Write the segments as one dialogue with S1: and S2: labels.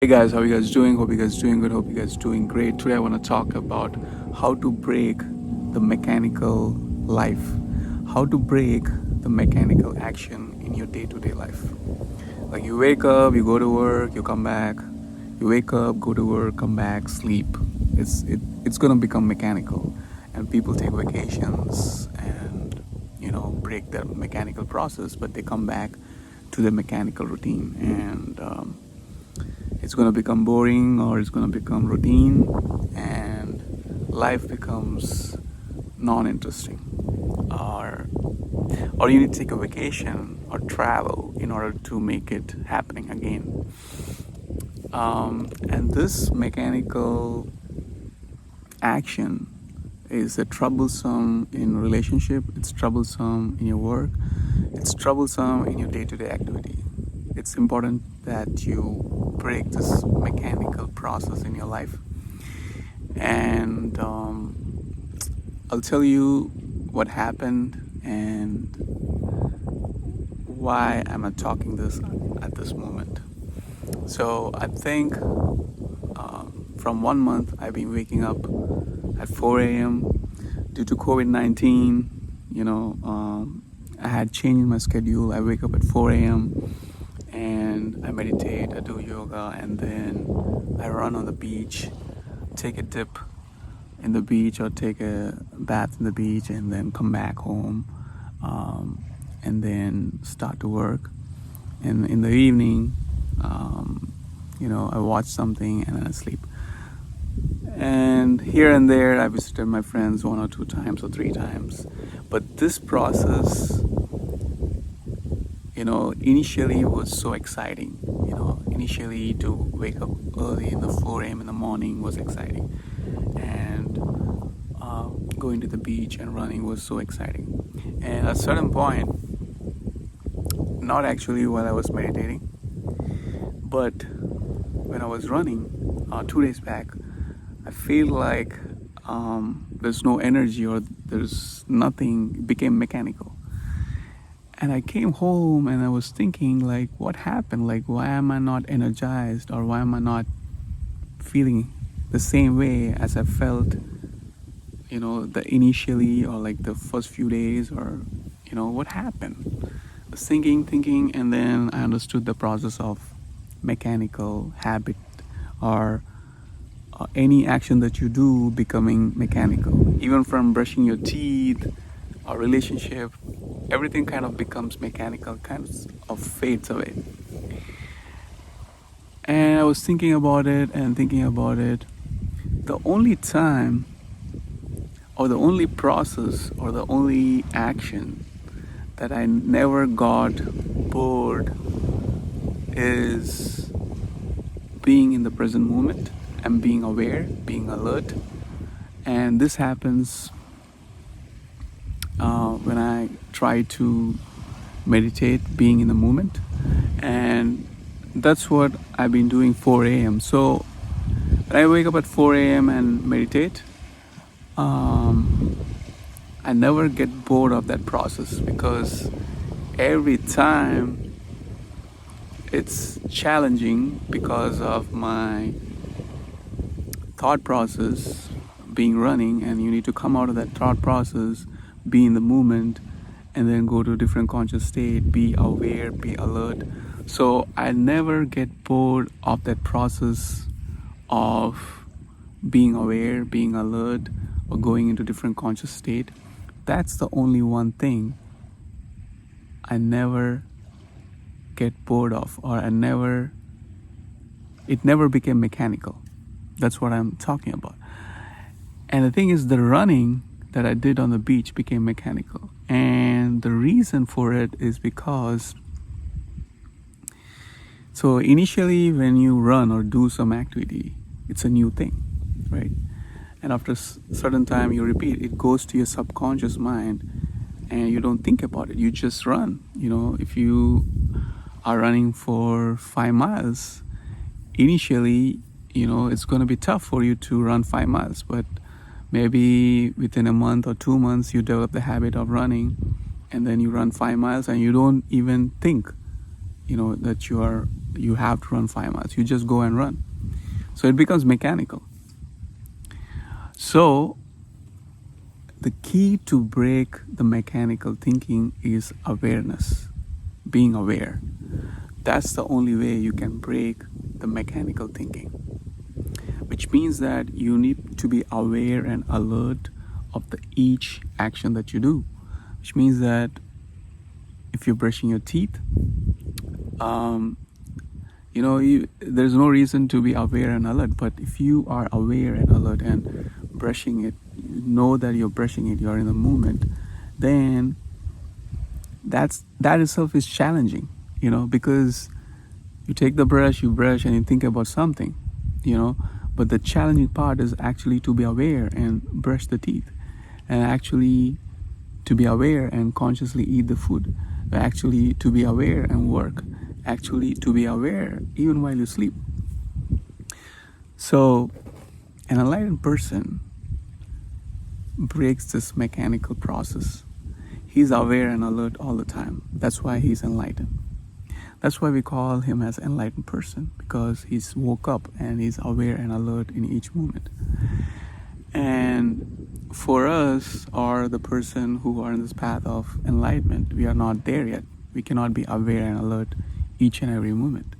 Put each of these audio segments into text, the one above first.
S1: Guys, how you guys doing? Hope you guys doing good. Hope you guys doing great. Today I want to talk about how to break the mechanical life. How to break the mechanical action in your day-to-day life. Like you wake up, you go to work, you come back. You wake up, go to work, come back, sleep. It's gonna become mechanical, and people take vacations and break that mechanical process, but they come back to the mechanical routine and. It's going to become boring or it's going to become routine and life becomes non-interesting or you need to take a vacation or travel in order to make it happening again. And this mechanical action is a troublesome in relationship, it's troublesome in your work, it's troublesome in your day-to-day activity. It's important that you break this mechanical process in your life. And I'll tell you what happened and why am I talking this at this moment. So I think from 1 month I've been waking up at 4 a.m. due to COVID-19. I had changed my schedule. I wake up at 4 a.m. and I meditate, I do yoga, and then I run on the beach, take a dip in the beach or take a bath in the beach, and then come back home and then start to work. And in the evening, I watch something and then I sleep. And here and there, I visited my friends 1 or 2 times or 3 times. But this process, initially was so exciting. Initially to wake up early in the 4 a.m. in the morning was exciting. And going to the beach and running was so exciting. And at a certain point, not actually while I was meditating, but when I was running 2 days back, I feel like there's no energy or there's nothing, it became mechanical. And I came home and I was thinking, like, what happened? Like, why am I not energized, or why am I not feeling the same way as I felt, the initially, or like the first few days, or, what happened? I was thinking, and then I understood the process of mechanical habit or any action that you do becoming mechanical. Even from brushing your teeth or relationship, everything kind of becomes mechanical, kind of fades away. And I was thinking about it. The only time or the only process or the only action that I never got bored is being in the present moment and being aware, being alert. And this happens when I try to meditate, being in the moment. And that's what I've been doing 4 a.m. So when I wake up at 4 a.m. and meditate, I never get bored of that process, because every time it's challenging because of my thought process being running, and you need to come out of that thought process, be in the moment, and then go to a different conscious state, be aware, be alert. So I never get bored of that process of being aware, being alert, or going into different conscious state. That's the only one thing I never get bored of, or it never became mechanical. That's what I'm talking about. And the thing is, the running that I did on the beach became mechanical. And the reason for it is because, so initially when you run or do some activity, it's a new thing, right? And after a certain time you repeat, it goes to your subconscious mind and you don't think about it, you just run. If you are running for 5 miles, initially, it's going to be tough for you to run 5 miles, but maybe within a month or 2 months you develop the habit of running, and then you run 5 miles and you don't even think that you have to run 5 miles. You just go and run. So it becomes mechanical. So the key to break the mechanical thinking is awareness, being aware. That's the only way you can break the mechanical thinking, which means that you need to be aware and alert of each action that you do, which means that if you're brushing your teeth, there's no reason to be aware and alert. But if you are aware and alert and brushing it, you know that you're brushing it, you're in the moment, then that itself is challenging, because you take the brush, you brush, and you think about something, but the challenging part is actually to be aware and brush the teeth, and actually to be aware and consciously eat the food, actually to be aware and work, actually to be aware even while you sleep. So an enlightened person breaks this mechanical process. He's aware and alert all the time. That's why he's enlightened. That's why we call him as enlightened person, because he's woke up and he's aware and alert in each moment. And for us, or the person who are in this path of enlightenment, we are not there yet. We cannot be aware and alert each and every moment,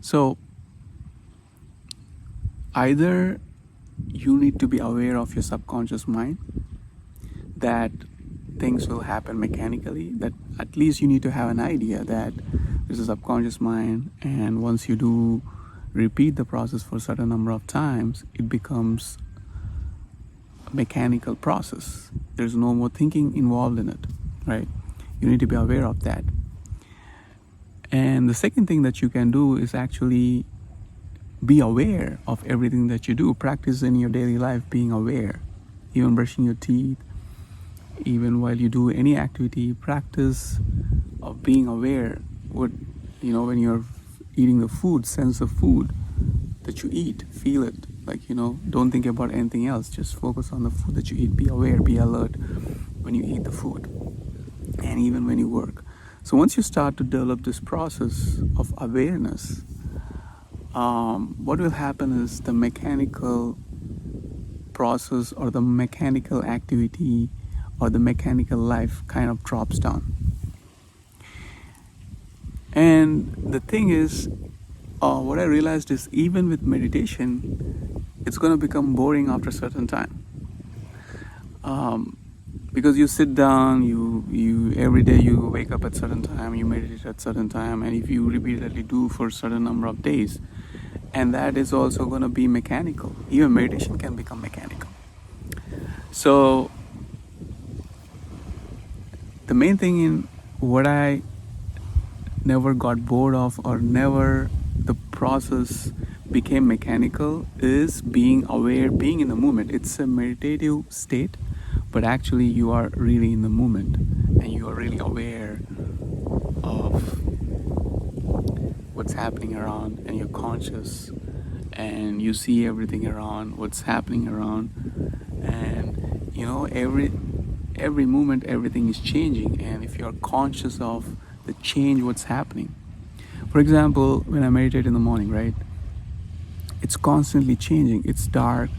S1: So either you need to be aware of your subconscious mind, that things will happen mechanically, that at least you need to have an idea that there's a subconscious mind, and once you do repeat the process for a certain number of times, it becomes a mechanical process. There's no more thinking involved in it, right? You need to be aware of that. And the second thing that you can do is actually be aware of everything that you do. Practice in your daily life being aware, even brushing your teeth, even while you do any activity. Practice of being aware. When you're eating the food, sense the food that you eat, feel it. Don't think about anything else. Just focus on the food that you eat. Be aware, be alert when you eat the food, and even when you work. So once you start to develop this process of awareness, what will happen is the mechanical process or the mechanical activity or the mechanical life kind of drops down. And the thing is, what I realized is even with meditation, it's going to become boring after a certain time. Because you sit down, you every day you wake up at certain time, you meditate at certain time, and if you repeatedly do for a certain number of days, and that is also going to be mechanical. Even meditation can become mechanical. So the main thing in what I never got bored of, or never the process became mechanical, is being aware, being in the moment. It's a meditative state, but actually you are really in the moment and you are really aware of what's happening around, and you're conscious and you see everything around, what's happening around, and every moment everything is changing. And if you're conscious of the change, what's happening, for example, when I meditate in the morning, right, it's constantly changing. It's dark,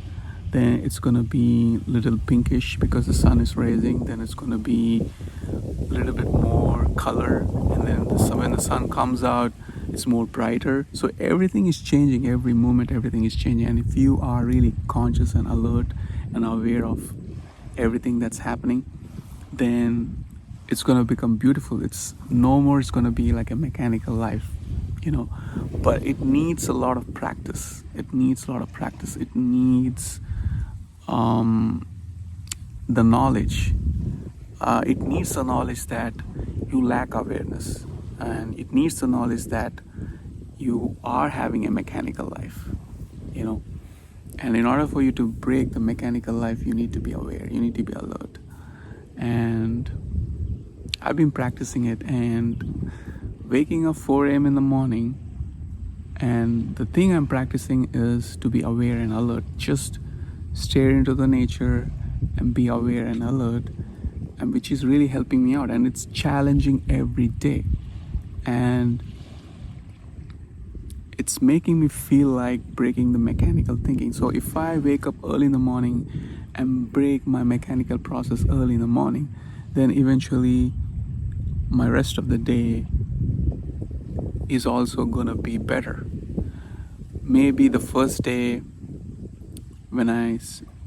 S1: then it's going to be a little pinkish because the sun is rising, then it's going to be a little bit more color, and then when the sun comes out, it's more brighter. So everything is changing, every moment everything is changing. And if you are really conscious and alert and aware of everything that's happening, then it's going to become beautiful. It's going to be like a mechanical life, but it needs a lot of practice. It needs the knowledge. It needs the knowledge that you lack awareness, and it needs the knowledge that you are having a mechanical life, and in order for you to break the mechanical life, you need to be aware, you need to be alert. And I've been practicing it, and waking up 4 a.m. in the morning, and the thing I'm practicing is to be aware and alert. Just stare into the nature and be aware and alert, and which is really helping me out, and it's challenging every day. and it's making me feel like breaking the mechanical thinking. So if I wake up early in the morning and break my mechanical process early in the morning, then eventually my rest of the day is also gonna be better. Maybe the first day when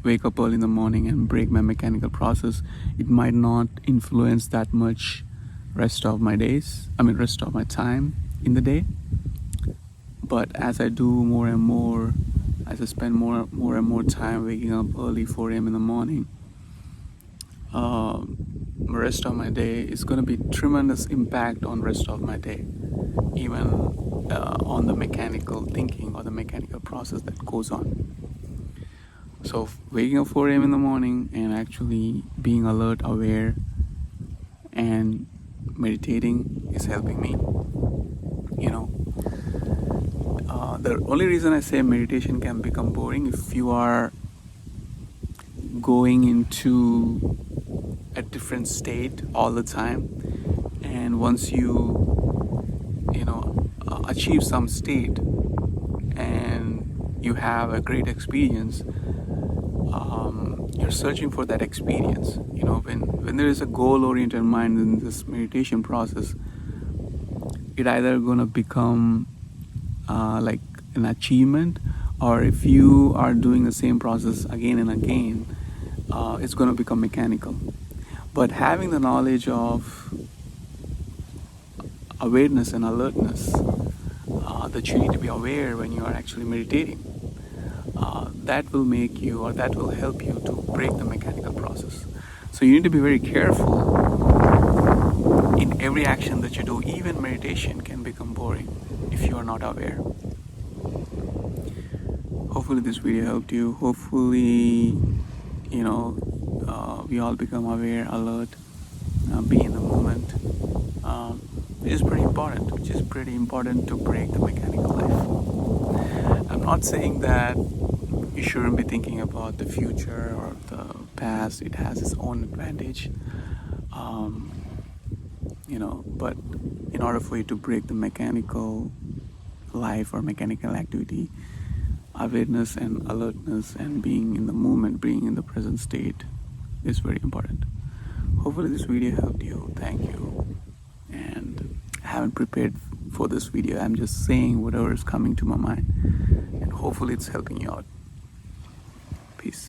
S1: wake up early in the morning and break my mechanical process, it might not influence that much rest of my rest of my time in the day. But as I do more and more, as I spend more and more time waking up early, 4 a.m. in the morning, the rest of my day is going to be tremendous impact on rest of my day, even on the mechanical thinking or the mechanical process that goes on. So waking up 4 a.m. in the morning and actually being alert, aware, and meditating is helping me. You know, the only reason I say meditation can become boring if you are going into a different state all the time, and once achieve some state and you have a great experience, you're searching for that experience. When there is a goal-oriented mind in this meditation process, it either gonna become like an achievement, or if you are doing the same process again and again, it's gonna become mechanical. But having the knowledge of awareness and alertness, that you need to be aware when you are actually meditating, that will make you, or that will help you to break the mechanical process. So you need to be very careful in every action that you do. Even meditation can become boring if you are not aware. Hopefully this video helped you. Hopefully, we all become aware, alert, be in the moment, which is pretty important to break the mechanical life. I'm not saying that you shouldn't be thinking about the future or the past. It has its own advantage, but in order for you to break the mechanical life or mechanical activity, awareness and alertness and being in the moment, being in the present state is very important. Hopefully this video helped you. Thank you. And I haven't prepared for this video. I'm just saying whatever is coming to my mind, and hopefully it's helping you out. Peace.